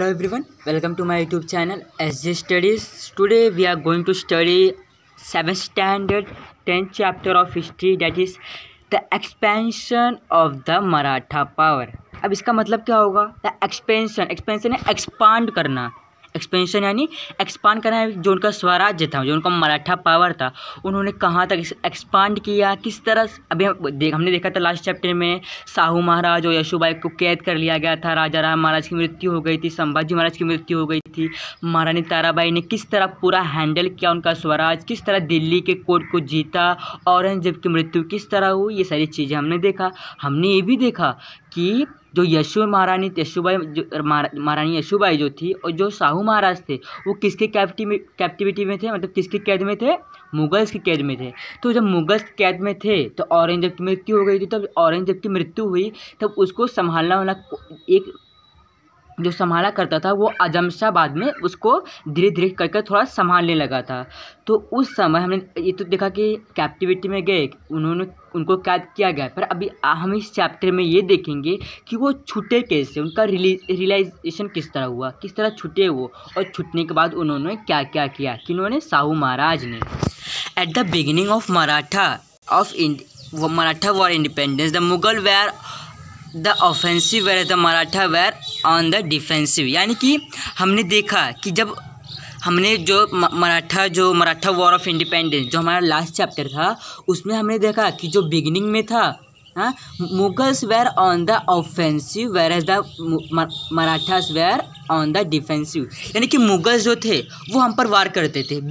everyone, welcome to my YouTube channel SJ Studies. Today we are going to study 7th standard 10th chapter of history, that is the expansion of the Maratha power. अब इसका मतलब क्या होगा? The expansion है expand करना। Expansion यानी expand करना है। जो उनका स्वराज्य था, जो उनका मराठा पावर था, उन्होंने कहाँ तक एक्सपांड किया, किस तरह। अभी हमने देखा था लास्ट चैप्टर में साहू महाराज और यशोबाई को कैद कर लिया गया था, राजा राम महाराज की मृत्यु हो गई थी, संभाजी महाराज की मृत्यु हो गई थी, महारानी ताराबाई ने किस तरह पूरा हैंडल किया उनका स्वराज, किस तरह दिल्ली के कोर्ट को जीता, औरंगजेब की मृत्यु किस तरह हुई, ये सारी चीज़ें हमने देखा। हमने ये भी देखा कि जो महारानी यशोबाई जो थी और जो साहू महाराज थे वो किसके कैप्टिविटी में थे, मतलब किसके कैद में थे? मुगल्स की कैद में थे। तो जब मुगल्स की कैद में थे तो औरंगजेब की मृत्यु हो गई थी। तब औरंगजेब की मृत्यु हुई तब उसको संभालना वाला एक जो संभाला करता था वो आजम शाह बाद में उसको धीरे धीरे करके थोड़ा संभालने लगा था। तो उस समय हमने ये तो देखा कि कैप्टिविटी में गए, उनको कैद किया गया। पर अभी हम इस चैप्टर में ये देखेंगे कि वो छूटे कैसे, उनका रियलाइजेशन किस तरह हुआ, किस तरह छूटे वो, और छूटने के बाद उन्होंने क्या क्या किया। किन्होंने? साहू महाराज ने। At the beginning of Maratha war independence the Mughal were the offensive were the Maratha were on the defensive. यानी कि हमने देखा कि जब हमने जो मराठा वॉर ऑफ इंडिपेंडेंस जो हमारा लास्ट चैप्टर था उसमें हमने देखा कि जो बिगिनिंग में था, हाँ, Mughals were on the offensive were as the Marathas were on the defensive. यानी कि मुगल्स जो थे वो हम पर वार करते थे।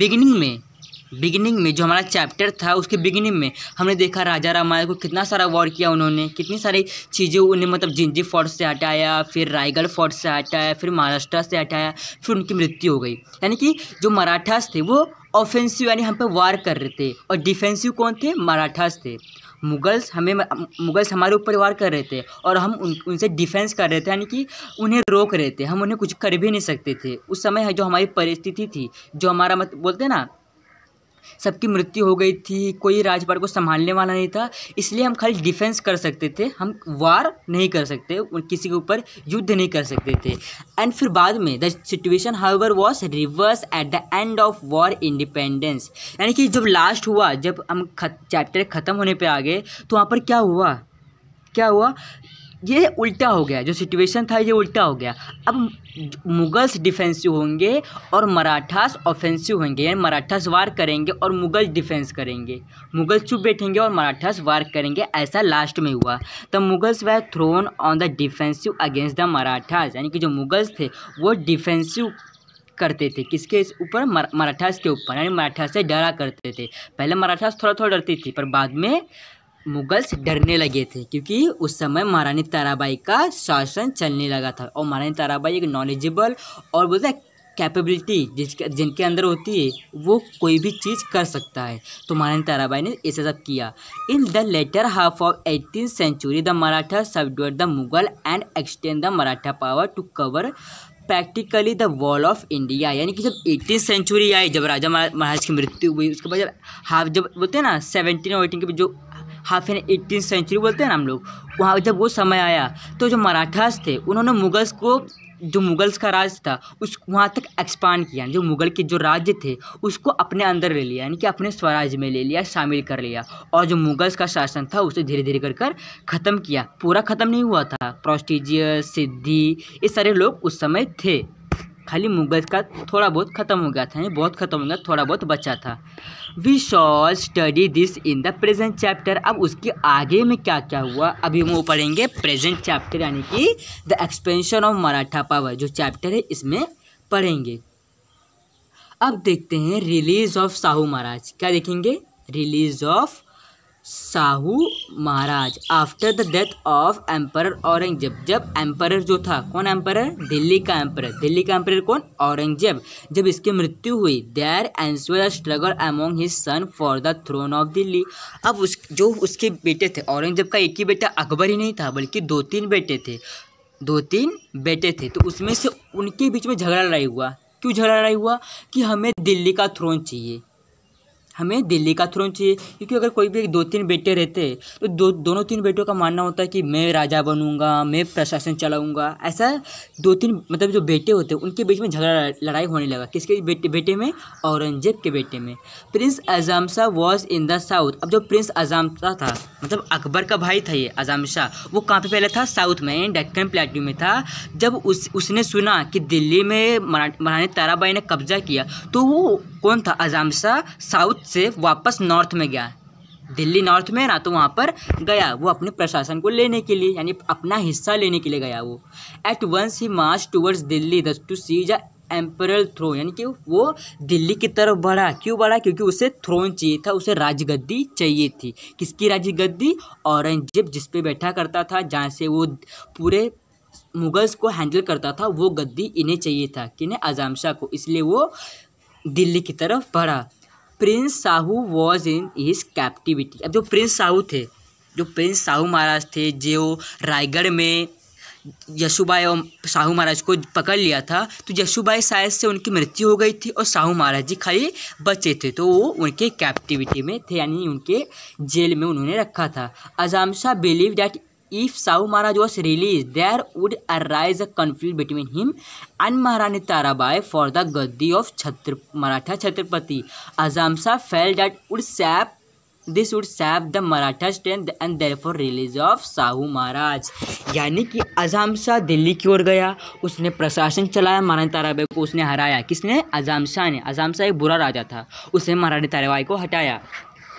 बिगिनिंग में जो हमारा चैप्टर था उसके बिगिनिंग में हमने देखा राजा राम महाराज को कितना सारा वॉर किया उन्होंने, कितनी सारी चीज़ें उन्हें, मतलब जिंजी फोर्ट से हटाया, फिर रायगढ़ फोर्ट से हटाया, फिर महाराष्ट्र से हटाया, फिर उनकी मृत्यु हो गई। यानी कि जो मराठास थे वो ऑफेंसिव यानी हम पे वार कर रहे थे, और डिफेंसिव कौन थे? मराठास थे। मुगल्स हमारे ऊपर वार कर रहे थे और हम उनसे डिफेंस कर रहे थे, यानी कि उन्हें रोक रहे थे। हम उन्हें कुछ कर भी नहीं सकते थे। उस समय जो हमारी परिस्थिति थी, जो हमारा बोलते हैं ना, सबकी मृत्यु हो गई थी, कोई राजपाट को संभालने वाला नहीं था, इसलिए हम खाली डिफेंस कर सकते थे, हम वार नहीं कर सकते, किसी के ऊपर युद्ध नहीं कर सकते थे। एंड फिर बाद में the situation however was reverse at the end of war independence. यानी कि जब लास्ट हुआ, जब हम चैप्टर ख़त्म होने पे आ गए तो वहाँ पर क्या हुआ? ये उल्टा हो गया। जो सिचुएशन था ये उल्टा हो गया। अब मुगल्स डिफेंसिव होंगे और मराठास ऑफेंसिव होंगे, यानी मराठास वार करेंगे और मुगल डिफेंस करेंगे। मुगल्स चुप बैठेंगे और मराठास वार करेंगे। ऐसा लास्ट में हुआ। The Mughals were thrown on the defensive against the Marathas. यानी कि जो मुगल्स थे वो डिफेंसिव करते थे, किसके ऊपर? मराठास के ऊपर, यानी मराठास से डरा करते थे। पहले मराठास थोड़ा डरती थी, पर बाद में मुगल्स डरने लगे थे, क्योंकि उस समय महारानी ताराबाई का शासन चलने लगा था। और महारानी ताराबाई एक नॉलेजेबल और बोलते हैं कैपेबिलिटी जिनके अंदर होती है, वो कोई भी चीज़ कर सकता है। तो महारानी ताराबाई ने ऐसा सब किया। In the latter half of 18th century the Maratha subdued the Mughal and extend the Maratha power to cover practically the whole of India. यानी कि जब 18th सेंचुरी आई, जब राजा महाराज की मृत्यु हुई, उसके बाद जब बोलते हैं ना 17 और 18 के जो हाफ एंड 18th सेंचुरी बोलते हैं ना हम लोग, वहाँ जब वो समय आया तो जो मराठास थे उन्होंने मुगल्स को, जो मुगल्स का राज था उस वहाँ तक एक्सपांड किया। जो मुगल के जो राज्य थे उसको अपने अंदर ले लिया, यानी कि अपने स्वराज में ले लिया, शामिल कर लिया। और जो मुगल्स का शासन था उसे धीरे धीरे कर ख़त्म किया। पूरा ख़त्म नहीं हुआ था। प्रोस्टिजियस, सिद्धि, ये सारे लोग उस समय थे। खाली मुगल्स का थोड़ा बहुत ख़त्म हो गया था, यानी बहुत ख़त्म हो गया, थोड़ा बहुत बचा था। We shall study this in the present chapter. अब उसके आगे में क्या क्या हुआ अभी वो पढ़ेंगे प्रेजेंट चैप्टर, यानी कि the expansion of Maratha power जो चैप्टर है इसमें पढ़ेंगे। अब देखते हैं रिलीज ऑफ साहू महाराज। क्या देखेंगे? Release of Sahu Maharaj after the death of emperor Aurangzeb. जब एम्परर जो था, कौन एम्परर? दिल्ली का एम्परर कौन? औरंगजेब। जब इसकी मृत्यु हुई, there ensued a struggle among his son for the throne of Delhi. अब जो उसके बेटे थे, औरंगजेब का एक ही बेटा अकबर ही नहीं था, बल्कि दो तीन बेटे थे। तो उसमें से उनके बीच में झगड़ा लड़ाई हुआ। क्यों झगड़ा लड़ाई हुआ? कि हमें दिल्ली का थ्रोन चाहिए, हमें दिल्ली का थ्रोन चाहिए, क्योंकि अगर कोई भी 2-3 बेटे रहते तो दोनों 3 बेटों का मानना होता है कि मैं राजा बनूंगा, मैं प्रशासन चलाऊंगा। ऐसा 2-3 मतलब जो बेटे होते हैं उनके बीच में झगड़ा लड़ाई होने लगा। किसके बेटे में? औरंगजेब के बेटे में। Prince Azam Shah was in the south. अब जो प्रिंस आज़म शाह था, मतलब अकबर का भाई था ये आज़म शाह, वो कहाँ पे पहले था? साउथ में, डेक्कन प्लेटू में था। जब उसने सुना कि दिल्ली में महारानी ताराबाई ने कब्जा किया, तो वो कौन था? आज़म शाह साउथ से वापस नॉर्थ में गया। दिल्ली नॉर्थ में ना, तो वहाँ पर गया वो अपने प्रशासन को लेने के लिए, यानी अपना हिस्सा लेने के लिए गया वो। एट वंस ही march towards Delhi to seize the imperial throne, यानी कि वो दिल्ली की तरफ बढ़ा। क्यों बढ़ा? क्योंकि उसे थ्रोन चाहिए था, उसे राजगद्दी चाहिए थी। किसकी राजगद्दी? औरंगजेब जिस पे बैठा करता था, जहाँ से वो पूरे मुगल्स को हैंडल करता था, वो गद्दी इन्हें चाहिए था। किन्हें? आज़म शाह को। इसलिए वो दिल्ली की तरफ बढ़ा। Prince Sahu was in his captivity. अब जो प्रिंस साहू महाराज थे, जो रायगढ़ में यशुबाई और साहू महाराज को पकड़ लिया था, तो यशुबाई शायद से उनकी मृत्यु हो गई थी और साहू महाराज जी खाली बचे थे, तो वो उनके कैप्टिविटी में थे, यानी उनके जेल में उन्होंने रखा था। Azam Shah believe that if Shahu Maharaj was released, there would arise a conflict between him and Maharani Tarabai for the gaddi of Maratha Chhatrapati. Azam Shah felt that this would sap the Maratha strength and therefore release of Shahu Maharaj. यानी कि आज़म शाह दिल्ली की ओर गया, उसने प्रशासन चलाया, महारानी ताराबाई को उसने हराया। किसने? आज़म शाह ने। आज़म शाह एक बुरा राजा था, उसने महारानी ताराबाई को हटाया,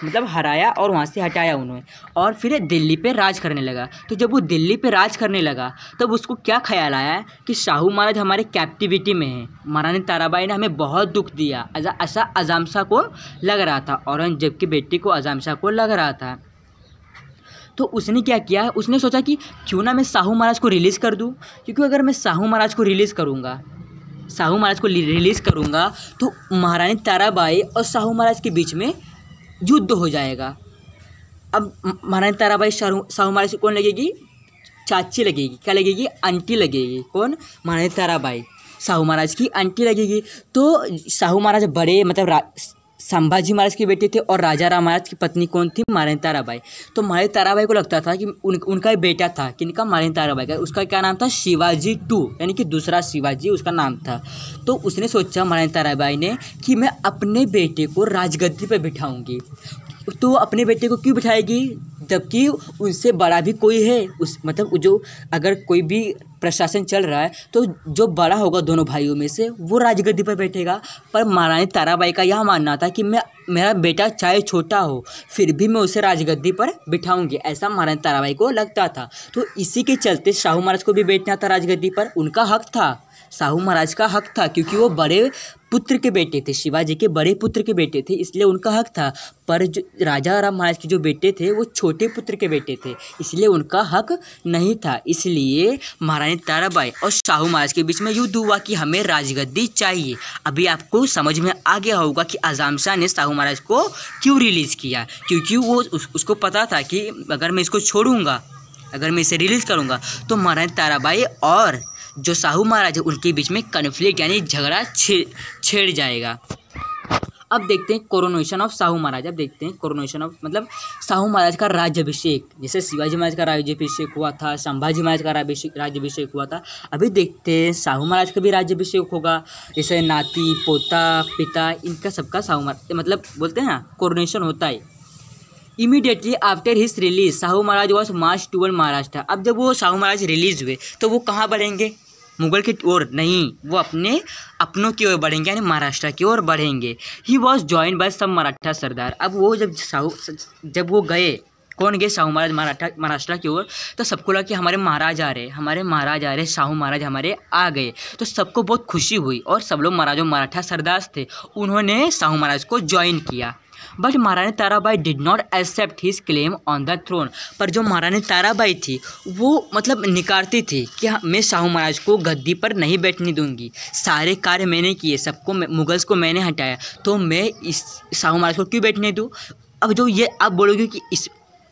मतलब हराया और वहाँ से हटाया उन्होंने, और फिर दिल्ली पे राज करने लगा। तो जब वो दिल्ली पे राज करने लगा, तब उसको क्या ख्याल आया कि शाहू महाराज हमारे कैप्टिविटी में हैं, महारानी ताराबाई ने हमें बहुत दुख दिया। ऐसा आज़म शाह को लग रहा था, औरंगजेब के बेटे को आज़म शाह को लग रहा था। तो उसने क्या किया? उसने सोचा कि क्यों ना मैं शाहू महाराज को रिलीज़ कर दूँ, क्योंकि अगर मैं शाहू महाराज को रिलीज़ करूँगा तो महारानी ताराबाई और शाहू महाराज के बीच में युद्ध हो जाएगा। अब महारानी ताराबाई शाहू महाराज से कौन लगेगी? चाची लगेगी। क्या लगेगी? आंटी लगेगी। कौन? महारानी ताराबाई शाहू महाराज की आंटी लगेगी। तो शाहू महाराज बड़े, मतलब संभाजी महाराज के बेटे थे, और राजा राम महाराज की पत्नी कौन थी? महारानी ताराबाई। तो महारानी ताराबाई को लगता था कि उनका एक बेटा था, किनका? महारानी ताराबाई का। उसका क्या नाम था? शिवाजी 2, यानी कि दूसरा शिवाजी उसका नाम था। तो उसने सोचा, महारानी ताराबाई ने, कि मैं अपने बेटे को राजगद्दी पर बिठाऊंगी। तो अपने बेटे को क्यों बिठाएगी, जबकि उनसे बड़ा भी कोई है? मतलब जो अगर कोई भी प्रशासन चल रहा है, तो जो बड़ा होगा दोनों भाइयों में से, वो राजगद्दी पर बैठेगा। पर महारानी ताराबाई का यह मानना था कि मेरा बेटा चाहे छोटा हो, फिर भी मैं उसे राजगद्दी पर बिठाऊंगी, ऐसा महारानी ताराबाई को लगता था। तो इसी के चलते शाहू महाराज को भी बैठना था राजगद्दी पर, उनका हक था, शाहू महाराज का हक था, क्योंकि वो बड़े पुत्र के बेटे थे, शिवाजी के बड़े पुत्र के बेटे थे, इसलिए उनका हक था। पर जो राजा राम महाराज के जो बेटे थे, वो छोटे पुत्र के बेटे थे, इसलिए उनका हक नहीं था। इसलिए महारानी ताराबाई और शाहू महाराज के बीच में युद्ध हुआ कि हमें राजगद्दी चाहिए। अभी आपको समझ में आ गया होगा कि आज़म शाह ने शाहू महाराज को क्यों रिलीज़ किया, क्योंकि वो उसको पता था कि अगर मैं इसको छोड़ूंगा, अगर मैं इसे रिलीज़ करूँगा, तो महारानी ताराबाई और जो शाहू महाराज है उनके बीच में कन्फ्लिक्ट, यानी झगड़ा छेड़ जाएगा। अब देखते हैं कोरोनेशन ऑफ शाहू महाराज। अब देखते हैं कोरोनेशन ऑफ, मतलब शाहू महाराज का राज्याभिषेक। जैसे शिवाजी महाराज का राज्याभिषेक हुआ था, संभाजी महाराज का राज्याभिषेक हुआ था, अभी देखते हैं शाहू महाराज का भी राज्याभिषेक होगा। जैसे नाती, पोता, पिता, इनका सबका शाहू महाराज, मतलब बोलते हैं ना, कोरोनेशन होता है। Immediately after his release Shahu Maharaj was March toward Maharashtra. अब जब वो शाहू महाराज रिलीज हुए, तो वो कहाँ बढ़ेंगे? मुगल की ओर नहीं, वो अपनों की ओर बढ़ेंगे, यानी महाराष्ट्र की ओर बढ़ेंगे। ही वॉज जॉइन बाय सम मराठा सरदार। अब वो जब वो गए, कौन गए? शाहू महाराज महाराष्ट्र की ओर, तो सबको लगा कि हमारे महाराज आ रहे, शाहू महाराज हमारे आ गए। तो सबको बहुत खुशी हुई, और सब लोग मराठा सरदार थे, उन्होंने शाहू महाराज को ज्वाइन किया। But Maharani Tarabai did not accept his claim on the throne. पर जो महारानी ताराबाई थी, वो मतलब निकारती थी कि मैं शाहू महाराज को गद्दी पर नहीं बैठने दूंगी, सारे कार्य मैंने किए, सबको मुगल्स को मैंने हटाया, तो मैं इस शाहू महाराज को क्यों बैठने दूँ? अब जो ये आप बोलोगे कि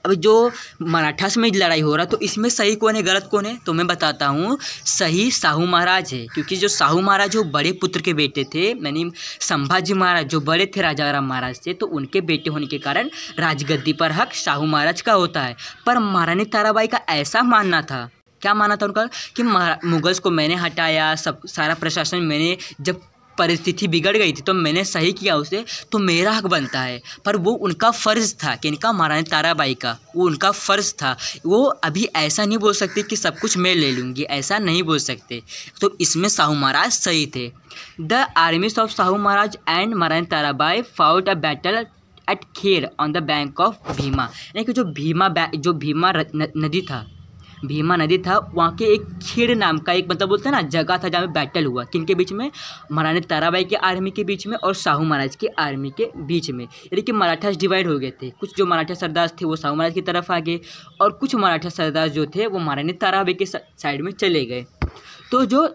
अब जो मराठा में लड़ाई हो रहा तो इसमें सही कौन है गलत कौन है, तो मैं बताता हूँ। सही शाहू महाराज है, क्योंकि जो शाहू महाराज जो बड़े पुत्र के बेटे थे, यानी संभाजी महाराज जो बड़े थे राजा राम महाराज से, तो उनके बेटे होने के कारण राजगद्दी पर हक शाहू महाराज का होता है। पर महारानी ताराबाई का ऐसा मानना था, क्या मानना था उनका, कि मुगल्स को मैंने हटाया, सब सारा प्रशासन मैंने, जब परिस्थिति बिगड़ गई थी तो मैंने सही किया उसे, तो मेरा हक बनता है। पर वो उनका फ़र्ज़ था, कि इनका महारानी ताराबाई का वो उनका फ़र्ज़ था। वो अभी ऐसा नहीं बोल सकते कि सब कुछ मैं ले लूँगी, ऐसा नहीं बोल सकते। तो इसमें शाहू महाराज सही थे। The armies of Shahu Maharaj and Maharani Tarabai fought a battle at Kher on the bank of Bhima, यानी कि जो भीमा नदी था, भीमा नदी था, वहाँ के एक खेड़ नाम का एक मतलब बोलते हैं ना जगह था, जहाँ पे बैटल हुआ। किनके बीच में, महारानी ताराबाई के आर्मी के बीच में और शाहू महाराज के आर्मी के बीच में। यानी कि मराठा डिवाइड हो गए थे, कुछ जो मराठा सरदार थे वो शाहू महाराज की तरफ आ गए और कुछ मराठा सरदार जो थे वो महारानी ताराबाई के साइड में चले गए। तो जो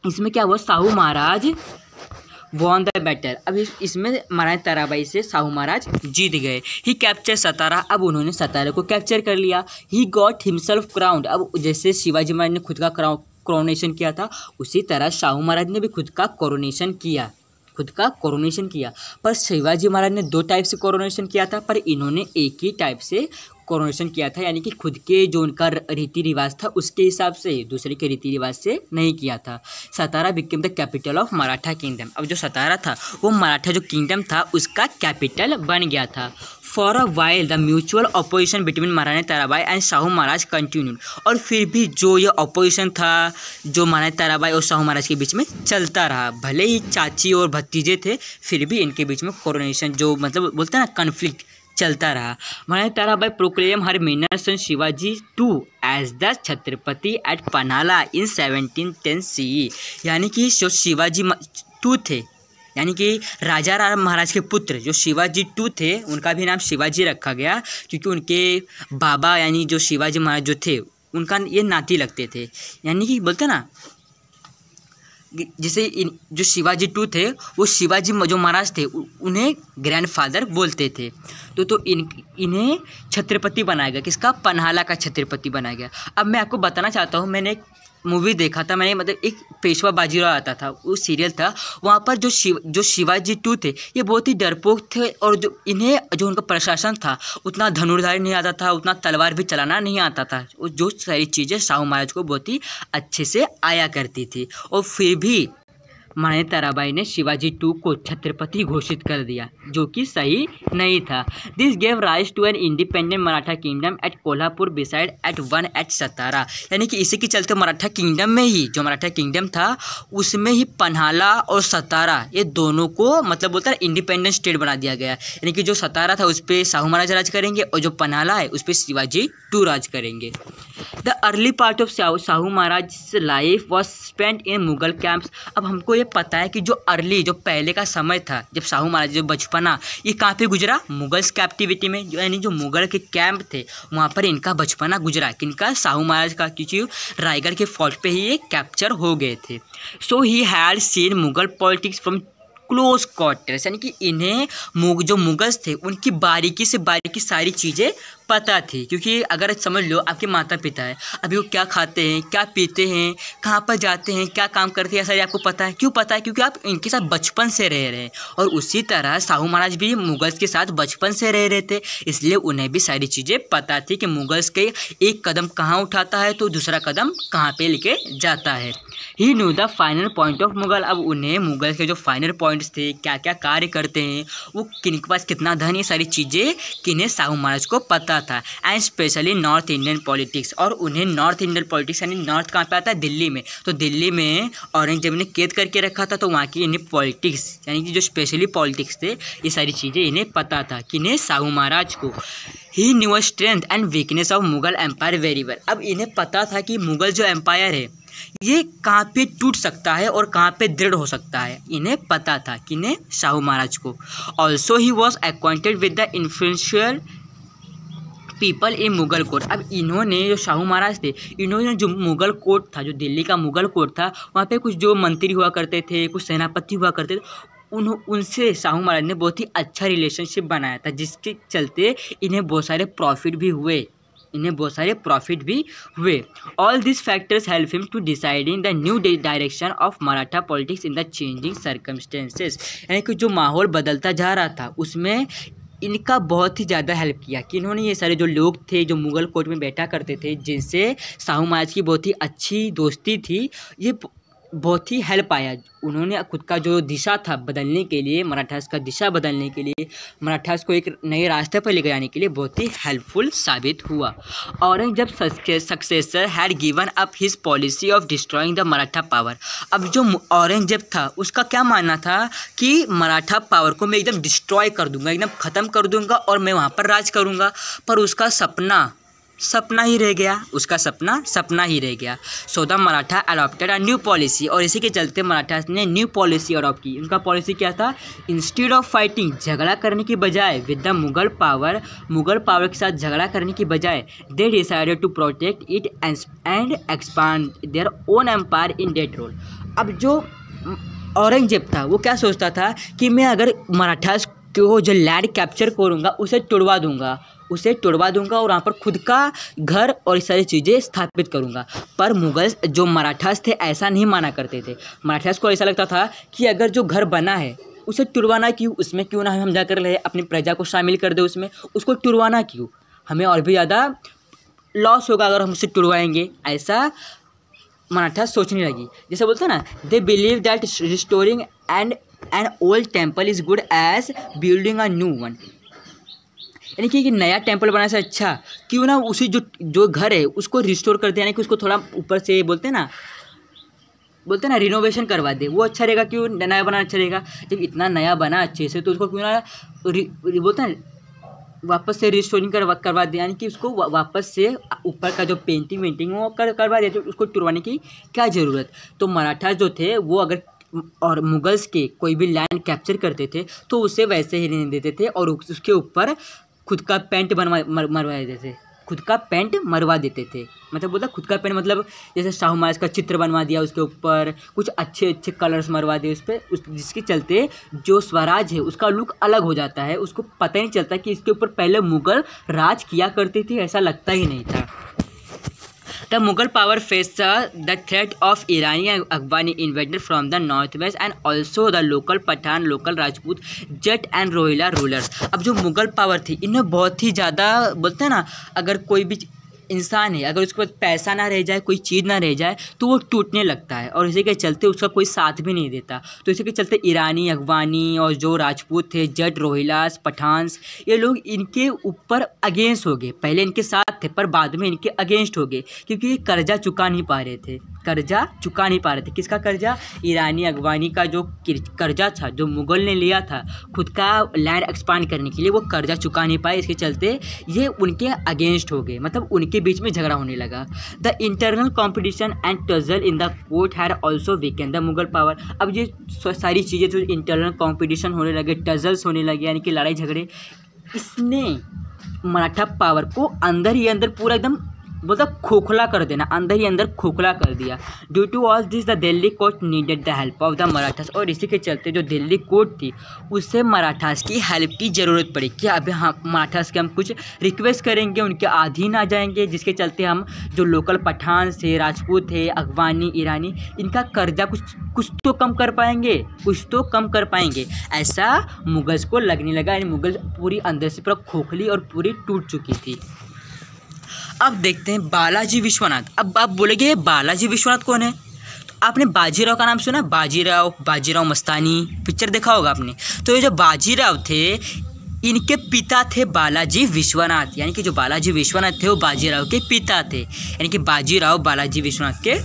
इसमें क्या हुआ, Shahu Maharaj won the battle. अब इसमें महारानी ताराबाई से शाहू महाराज जीत गए। ही कैप्चर सतारा, अब उन्होंने सतारा को कैप्चर कर लिया। ही गॉट हिमसेल्फ क्राउंड, अब जैसे शिवाजी महाराज ने खुद का कोरोनेशन किया था, उसी तरह शाहू महाराज ने भी खुद का कोरोनेशन किया। पर शिवाजी महाराज ने 2 टाइप से कोरोनेशन किया था, पर इन्होंने एक ही टाइप से कोरोनेशन किया था, यानी कि खुद के जो उनका रीति रिवाज था उसके हिसाब से, दूसरे के रीति रिवाज से नहीं किया था। Satara became the capital of Maratha kingdom. अब जो सतारा था वो मराठा जो किंगडम था उसका कैपिटल बन गया था। For a while the mutual opposition between Maharani Tarabai and Shahu Maharaj continued, और फिर भी जो ये अपोजिशन था जो महारानी ताराबाई और शाहू महाराज के बीच में चलता रहा। भले ही चाची और भतीजे थे, फिर भी इनके बीच में कोरोनेशन जो मतलब बोलते हैं ना कन्फ्लिक्ट चलता रहा। Maharani Tarabai proclaim her minor son Shivaji two as the Chhatrapati at Panhala in 1710 CE, यानी कि जो शिवाजी टू थे, यानी कि राजा राम महाराज के पुत्र जो शिवाजी टू थे, उनका भी नाम शिवाजी रखा गया क्योंकि उनके बाबा यानी जो शिवाजी महाराज जो थे उनका ये नाती लगते थे। यानी कि बोलते ना जैसे जो शिवाजी टू थे वो शिवाजी जो महाराज थे उन्हें ग्रैंडफादर बोलते थे। तो इन्हें छत्रपति बनाया गया, किसका, पन्हाला का छत्रपति बनाया गया। अब मैं आपको बताना चाहता हूँ, मैंने एक मूवी देखा था, मैंने मतलब एक पेशवा बाजीराव आता था, वो सीरियल था, वहाँ पर जो शिवाजी टू थे ये बहुत ही डरपोक थे और जो उनका प्रशासन था उतना धनुर्धारी नहीं आता था, उतना तलवार भी चलाना नहीं आता था। जो सारी चीज़ें शाहू महाराज को बहुत ही अच्छे से आया करती थी, और फिर भी महारानी ताराबाई ने शिवाजी टू को छत्रपति घोषित कर दिया, जो कि सही नहीं था। This gave rise to an independent Maratha kingdom at Kolhapur beside at one at Satara, यानी कि इसी के चलते मराठा किंगडम में ही, जो मराठा किंगडम था उसमें ही पन्हाला और सतारा ये दोनों को मतलब बोलता है इंडिपेंडेंट स्टेट बना दिया गया। यानी कि जो सतारा था उस पर शाहू महाराज राज करेंगे और जो पन्हाला है उस पर शिवाजी टू राज करेंगे। The early part of Shahu Maharaj life was spent in Mughal camps. अब हमको ये पता है कि जो पहले का समय था, जब शाहू महाराज जो बचपना ये कहाँ पे गुजरा, मुगल्स कैप्टिविटी में, यानी जो मुगल के कैंप थे वहाँ पर इनका बचपना गुजरा। किनका, शाहू महाराज का, क्योंकि रायगढ़ के फोर्ट पे ही ये कैप्चर हो गए थे। So he had seen Mughal politics from close quarters, यानी कि इन्हें जो मुगल्स थे उनकी बारीकी से बारीकी सारी चीज़ें पता थी। क्योंकि अगर समझ लो आपके माता पिता है, अभी वो क्या खाते हैं, क्या पीते हैं, कहाँ पर जाते हैं, क्या काम करते हैं, सारी आपको पता है। क्यों पता है? क्योंकि आप इनके साथ बचपन से रह रहे हैं। और उसी तरह शाहू महाराज भी मुगल्स के साथ बचपन से रह रहे थे, इसलिए उन्हें भी सारी चीज़ें पता थी कि मुगल्स के एक कदम कहाँ उठाता है तो दूसरा कदम कहाँ पर लेके जाता है। He knew the final point of Mughal. अब उन्हें मुगल के जो फाइनल पॉइंट्स थे, क्या क्या कार्य करते हैं, वो किन के पास कितना धन, ये सारी चीज़ें किन्हें, शाहू महाराज को पता था। And specially north Indian politics, और उन्हें नॉर्थ इंडियन पॉलिटिक्स यानी नॉर्थ कहाँ पे आता है, दिल्ली में। तो दिल्ली में औरंगजेब ने कैद करके रखा था, तो वहाँ की इन्हें पॉलिटिक्स यानी कि जो स्पेशली पॉलिटिक्स थे ये सारी चीज़ें इन्हें पता था, किन्हें, शाहू महाराज को। He knew strength and weakness of Mughal empire very well. अब इन्हें पता था कि मुगल जो एम्पायर है ये कहाँ पे टूट सकता है और कहाँ पे दृढ़ हो सकता है, इन्हें पता था, किन्हें, शाहू महाराज को। Also he was acquainted with the influential people in Mughal court. अब इन्होंने जो शाहू महाराज थे, इन्होंने जो मुगल कोर्ट था, जो दिल्ली का मुगल कोर्ट था, वहाँ पे कुछ जो मंत्री हुआ करते थे, कुछ सेनापति हुआ करते थे, उनसे शाहू महाराज ने बहुत ही अच्छा रिलेशनशिप बनाया था, जिसके चलते इन्हें बहुत सारे प्रॉफिट भी हुए। All this factors help him to deciding the new direction of Maratha politics in the changing circumstances. यानी कि जो माहौल बदलता जा रहा था उसमें इनका बहुत ही ज़्यादा हेल्प किया कि इन्होंने ये सारे जो लोग थे जो मुग़ल कोर्ट में बैठा करते थे, जिनसे शाहू महाराज की बहुत ही अच्छी दोस्ती थी, ये बहुत ही हेल्प आया। उन्होंने खुद का जो दिशा था बदलने के लिए, मराठास का दिशा बदलने के लिए, मराठास को एक नए रास्ते पर लेकर जाने के लिए बहुत ही हेल्पफुल साबित हुआ। Aurangzeb successor had given up his policy of destroying the Maratha power. अब जो औरंगजेब था उसका क्या मानना था कि मराठा पावर को मैं एकदम डिस्ट्रॉय कर दूंगा, एकदम ख़त्म कर दूंगा और मैं वहाँ पर राज करूँगा, पर उसका सपना ही रह गया, उसका सपना ही रह गया। So the Maratha adopted a new policy, और इसी के चलते मराठास ने न्यू पॉलिसी अडॉप्ट की। उनका पॉलिसी क्या था? इंस्टेड ऑफ फाइटिंग, झगड़ा करने की बजाय विद द मुगल पावर के साथ झगड़ा करने की बजाय, they decided to protect it and expand their own empire in that role. अब जो औरंगजेब था वो क्या सोचता था कि मैं अगर मराठास को जो लैंड कैप्चर करूँगा उसे तोड़वा दूंगा और वहाँ पर खुद का घर और ये सारी चीज़ें स्थापित करूँगा। पर मुगल जो मराठास थे ऐसा नहीं माना करते थे। मराठास को ऐसा लगता था कि अगर जो घर बना है उसे टुरवाना क्यों, उसमें क्यों ना हम जाकर रहे, अपनी प्रजा को शामिल कर दे उसमें, उसको टुरवाना क्यों, हमें और भी ज़्यादा लॉस होगा अगर हम उसे टुरवाएंगे। ऐसा मराठा सोचने लगी। जैसे बोलते हैं ना, they believe that restoring an old temple is good as building a new one. यानी कि नया टेम्पल बनाने से अच्छा क्यों ना उसी जो घर है उसको रिस्टोर कर दे, यानी कि उसको थोड़ा ऊपर से बोलते हैं ना रिनोवेशन करवा दे, वो अच्छा रहेगा। क्यों नया बनाना अच्छा रहेगा? जब इतना नया बना अच्छे से तो उसको क्यों ना बोलते हैं वापस से रिस्टोरिंग करवा दे, यानी कि उसको वापस से ऊपर का जो पेंटिंग वो करवा दे, तो उसको टुरवाने की क्या ज़रूरत। तो मराठा जो थे वो अगर और मुगल्स के कोई भी लैंड कैप्चर करते थे तो उसे वैसे ही रहने देते थे और उसके ऊपर खुद का पेंट मरवा देते थे। मतलब बोलता खुद का पेंट, मतलब जैसे शाहू महाराज का चित्र बनवा दिया, उसके ऊपर कुछ अच्छे कलर्स मरवा दिए उस पर, जिसके चलते जो स्वराज है उसका लुक अलग हो जाता है। उसको पता ही नहीं चलता कि इसके ऊपर पहले मुगल राज किया करते थे, ऐसा लगता ही नहीं था। The Mughal power faced the threat of Irani and Afghani invaders from the northwest and also the local Pathan, local Rajput, Jat and Rohilla rulers। अब जो मुगल पावर थी इन्हें बहुत ही ज़्यादा बोलते हैं ना, अगर कोई भी इंसान है अगर उसके पास पैसा ना रह जाए, कोई चीज़ ना रह जाए तो वो टूटने लगता है, और इसी के चलते उसका कोई साथ भी नहीं देता। तो इसी के चलते ईरानी, अफगानी और जो राजपूत थे, जट, रोहिलास, पठान्स, ये लोग इनके ऊपर अगेंस्ट हो गए। पहले इनके साथ थे पर बाद में इनके अगेंस्ट हो गए, क्योंकि ये कर्जा चुका नहीं पा रहे थे। किसका कर्जा? ईरानी, अफगानी का जो कर्जा था जो मुगल ने लिया था खुद का लैंड एक्सपांड करने के लिए, वो कर्जा चुका नहीं पाए। इसके चलते ये उनके अगेंस्ट हो गए, मतलब उनके बीच में झगड़ा होने लगा। The internal competition and tussle in the court had also weakened the Mughal power. अब ये सारी चीज़ें जो इंटरनल कॉम्पिटिशन होने लगे, टजल्स होने लगे, यानी कि लड़ाई झगड़े, इसने मराठा पावर को अंदर ही अंदर पूरा एकदम मतलब खोखला कर देना, अंदर ही अंदर खोखला कर दिया। Due to all this the Delhi court needed the help of the Marathas. और इसी के चलते जो दिल्ली कोर्ट थी उससे मराठास की हेल्प की ज़रूरत पड़ी कि अभी हाँ मराठास के हम कुछ रिक्वेस्ट करेंगे, उनके अधीन आ जाएंगे, जिसके चलते हम जो लोकल पठान थे, राजपूत थे, अफगानी, ईरानी, इनका कर्जा कुछ तो कम कर पाएंगे। ऐसा मुगल्स को लगने लगा। यानी मुगल पूरी अंदर से पूरा खोखली और पूरी टूट चुकी थी। अब देखते हैं बालाजी विश्वनाथ। अब आप बोलेंगे बालाजी विश्वनाथ कौन है? तो आपने बाजीराव का नाम सुना? बाजीराव मस्तानी पिक्चर देखा होगा आपने। तो ये जो बाजीराव थे इनके पिता थे बालाजी विश्वनाथ, यानी कि जो बालाजी विश्वनाथ थे वो बाजीराव के पिता थे, यानी कि बाजीराव बालाजी विश्वनाथ के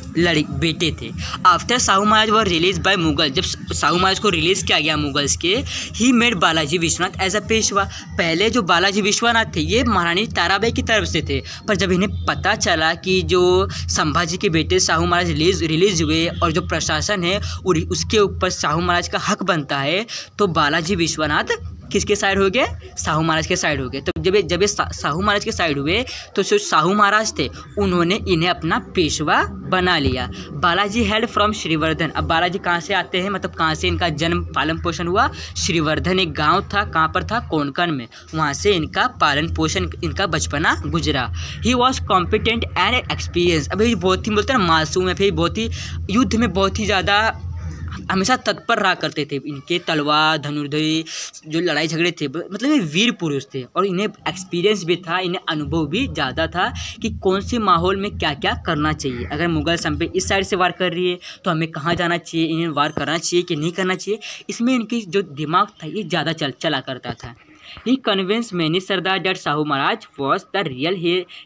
बेटे थे। After Shahu Maharaj were release by Mughal, जब शाहू महाराज को रिलीज़ किया गया मुगल्स के, he made Balaji Vishwanath as a Peshwa. पहले जो बालाजी विश्वनाथ थे ये महारानी ताराबाई की तरफ से थे, पर जब इन्हें पता चला कि जो संभाजी के बेटे शाहू महाराज रिलीज़ हुए और जो प्रशासन है उसके ऊपर शाहू महाराज का हक बनता है, तो बालाजी विश्वनाथ किसके साइड हो गए, साहू महाराज के साइड हो गए। तो जब ये साहू महाराज के साइड हुए तो जो साहू महाराज थे उन्होंने इन्हें अपना पेशवा बना लिया। Balaji held from Shrivardhan. अब बालाजी कहाँ से आते हैं, मतलब कहाँ से इनका जन्म पालन पोषण हुआ, श्रीवर्धन एक गांव था, कहाँ पर था, कोंकण में, वहाँ से इनका पालन पोषण, इनका बचपना गुजरा। He was competent and experience. अभी बहुत ही बोलते हैं ना मासूम है, फिर बहुत ही युद्ध में बहुत ही ज़्यादा हमेशा तत्पर रहा करते थे। इनके तलवार धनुर्धरी जो लड़ाई झगड़े थे, मतलब ये वीर पुरुष थे और इन्हें एक्सपीरियंस भी था, इन्हें अनुभव भी ज़्यादा था कि कौन से माहौल में क्या क्या करना चाहिए। अगर मुगल हम पे इस साइड से वार कर रही है तो हमें कहाँ जाना चाहिए, इन्हें वार करना चाहिए कि नहीं करना चाहिए, इसमें इनकी जो दिमाग था ये ज़्यादा चला करता था। He convinced many Sardar that Shahu Maharaj was the real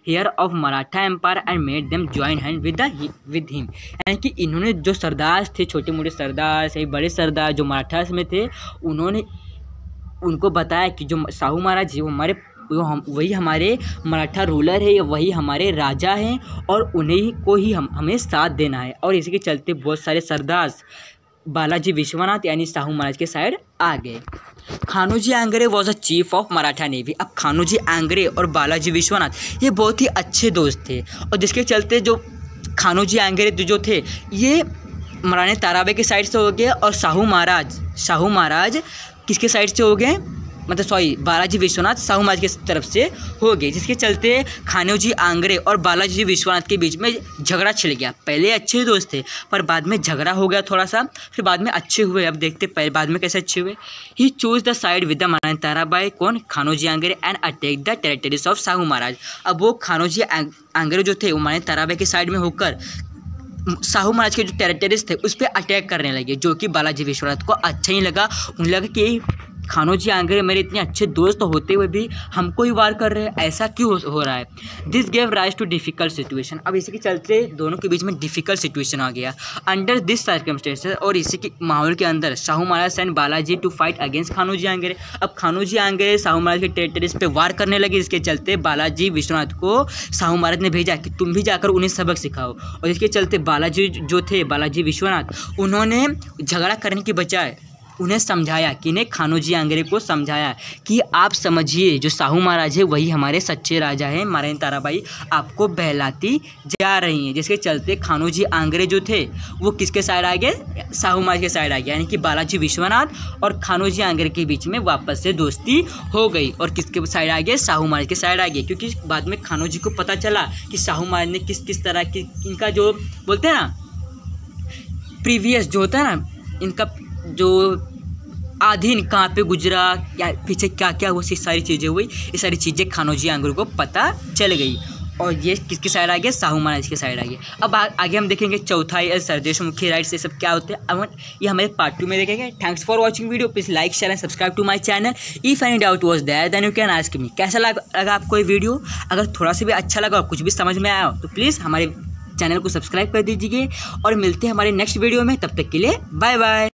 heir of Maratha Empire and made them join hand with him। यानी कि इन्होंने जो सरदार थे, छोटे मोटे सरदार से बड़े सरदार जो मराठा में थे, उन्होंने उनको बताया कि जो शाहू महाराज जी वही हमारे मराठा रूलर है, वही हमारे राजा हैं और उन्हीं को ही हमें साथ देना है। और इसी के चलते बहुत सारे सरदार बालाजी विश्वनाथ यानी शाहू महाराज के साइड आ गए। Kanhoji Angre was a chief of Maratha navy. अब खानोजी आंग्रे और बालाजी विश्वनाथ ये बहुत ही अच्छे दोस्त थे और जिसके चलते जो खानोजी आंग्रे जो थे ये महाराणा ताराबाई के साइड से हो गए और शाहू महाराज किसके साइड से हो गए, मतलब सॉरी बालाजी विश्वनाथ शाहू महाराज की तरफ से हो गए, जिसके चलते खानोजी आंग्रे और बालाजी विश्वनाथ के बीच में झगड़ा छिड़ गया। पहले अच्छे दोस्त थे पर बाद में झगड़ा हो गया थोड़ा सा, फिर बाद में अच्छे हुए। अब देखते पहले बाद में कैसे अच्छे हुए। He choose the side with the Maharana Tarabai, कौन, Kanhoji Angre, and attack the territories of Shahu Maharaj. अब वो खानोजी आंग्रे जो थे वो महाराणा ताराबाई के साइड में होकर शाहू महाराज के जो टेरिटरीज थे उस पर अटैक करने लगे, जो कि बालाजी विश्वनाथ को अच्छा ही लगा। उन्हें लगा कि खानोजी आंग्रे मेरे इतने अच्छे दोस्त होते हुए भी हमको ही वार कर रहे हैं, ऐसा क्यों हो रहा है। This gave rise to difficult situation. अब इसी के चलते दोनों के बीच में डिफिकल्ट सिचुएशन आ गया। अंडर दिस सर्कमस्टेंसेस, और इसी के माहौल के अंदर Shahu Maharaj send Balaji to fight against Kanhoji Angre. अब खानोजी आंग्रे शाहू महाराज के टेरिटरीज पे वार करने लगे, इसके चलते बालाजी विश्वनाथ को शाहू महाराज ने भेजा कि तुम भी जाकर उन्हें सबक सिखाओ। और इसके चलते बालाजी जो थे बालाजी विश्वनाथ उन्होंने झगड़ा करने की बजाय उन्हें समझाया, किन्हें, खानोजी आंग्रे को समझाया कि आप समझिए जो शाहू महाराज है वही हमारे सच्चे राजा हैं, महारानी ताराबाई आपको बहलाती जा रही हैं। जिसके चलते खानोजी आंग्रे जो थे वो किसके साइड आ गए, शाहू महाराज के साइड आ गए, यानी कि बालाजी विश्वनाथ और खानोजी आंग्रे के बीच में वापस से दोस्ती हो गई। और किसके साइड आ गए, शाहू महाराज के साइड आ गए, क्योंकि बाद में खानोजी को पता चला कि शाहू महाराज ने किस तरह की, इनका जो बोलते हैं ना प्रीवियस जो होता है ना, इनका जो आधीन कहाँ पे गुजरा, क्या पीछे क्या क्या वो सारी चीज़ें हुई, ये सारी चीज़ें खानोजी आंग्रे को पता चल गई। और ये किसके साइड आ गया, शाहू महाराज के साइड आ गया। अब आगे हम देखेंगे चौथाई सरदेश मुखी राइट्स, ये सब क्या होते हैं अब ये हमारे पार्ट 2 में देखेंगे। Thanks for watching video, please like share and subscribe to my channel. If any doubt was there then you can ask me. कैसा लगा आपको ये वीडियो, अगर थोड़ा सा भी अच्छा लगा और कुछ भी समझ में आया तो प्लीज़ हमारे चैनल को सब्सक्राइब कर दीजिए और मिलते हैं हमारे नेक्स्ट वीडियो में। तब तक के लिए बाय बाय।